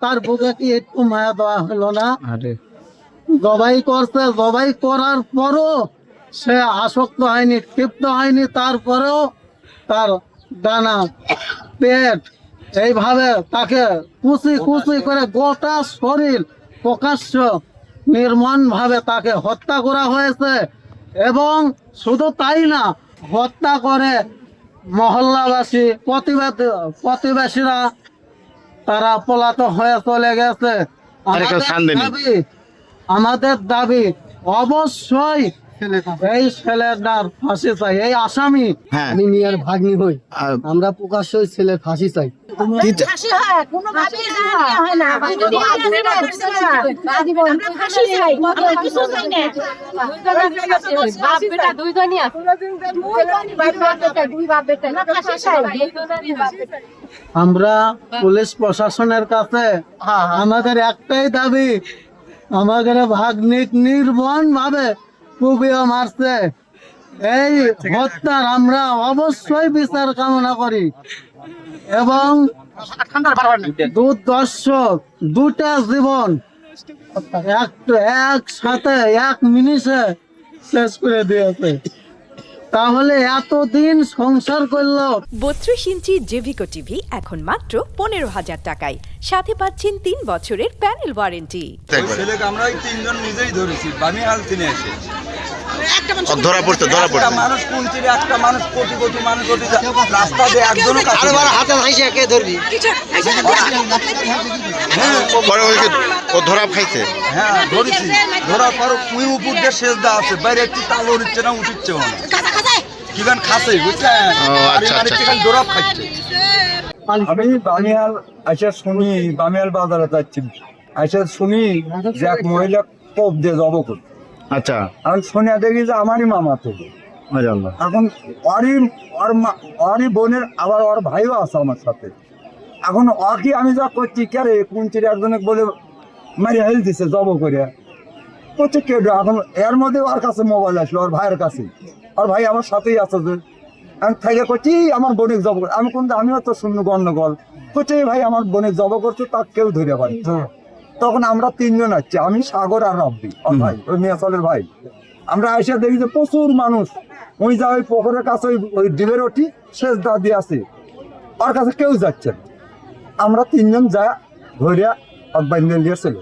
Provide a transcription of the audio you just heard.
তার বুকে কি একটু মায়া দেওয়া হলো না? জবাই করছে, জবাই করার পরও সে আসক্ত হয়নি, ক্ষিপ্ত হয়নি। তারপরেও তার ডানা, পেট এইভাবে তাকে কুচি কুচি করে গোটা শরীর প্রকাশ্য নির্মম ভাবে তাকে হত্যা করা হয়েছে। এবং শুধু তাই না, হত্যা করে মহল্লাবাসী, প্রতিবেশীরা তারা পলাতক হয়ে চলে গেছে। আমাদের দাবি অবশ্যই এই ছেলেটার ফাঁসি চাই। এই আসামি, আমি মিয়ার ভাগ্নি হই, আমরা প্রকাশ্যই ছেলের ফাঁসি চাই। আমরা পুলিশ প্রশাসনের কাছে আমাদের একটাই দাবি, আমাদের ভাগ্নিক নির্মম ভাবে কুপিয়ে মারছে। এই হত্যার আমরা অবশ্যই বিচার কামনা করি এবং দুর্দর্শ দুটা জীবন একসাথে এক মিনিটে শেষ করে দিয়েছে। তাহলে এতদিন সংসার করলো। 32 ইঞ্চি জেভিকো টিভি এখন মাত্র 15,000 টাকায়, সাথে পাচ্ছেন 3 বছরের প্যানেল ওয়ারেন্টি। ছেলেকে আমরা তিনজন নিজেই ধরেছি, বানিহাল থেকে এসে ধরা পড়ছে মানুষ কুঞ্চিরে, একটা মানুষ কোটি কোটি মানুষ রাস্তা দিয়ে একজনও হাতে ভাইসে কে ধরবি? ধরা খাইছে। হ্যাঁ ধরেছি, ধরার পর উই উপর দিয়ে শেষ দেওয়া আছে, বাইরে একটি তাল উঠছে না, উঠিচ্ছে না, কিভাবে খাচ্ছে বুঝছেন, ধরা খাচ্ছে। আমি বানিহাল আইসা শুনি, বানিহাল বাজারে যাচ্ছি, আইসা শুনি যে এক মহিলা কোপ দিয়ে জব করছে। আচ্ছা, আমি শুনে দেখি যে আমারই মামা থেকে। এখন ওরই বোনের আবার ওর ভাইও আছে আমার সাথে। এখন ওকে আমি যা করছি, কে রে কুঞ্চির একজনে বলে মারি হেল দিছে জব করে করছে কেউ। এখন এর মধ্যে ওর কাছে মোবাইল আসলো, ওর ভাইয়ের কাছে, ওর ভাই আমার সাথেই আছে। যে আমি থেকে করছি আমার বোনের জব করে, আমি কিন্তু আমিও তো শূন্য গণ্ডগোল করছি, ভাই আমার বোনের জব করছে, তার কেউ ধরে পারি। তখন আমরা তিনজন আসছি, আমি, সাগর আর রব্বি, ওর ভাই, ওই মিয়াচলের ভাই। আমরা এসে দেখি যে প্রচুর মানুষ ওই যা ওই পুকুরের কাছে ওই ডিবের ওটি শেষ দা দিয়ে আছে, ওর কাছে কেউ যাচ্ছে। আমরা তিনজন যা ধরিয়া বাইন্দে দিয়েছিল।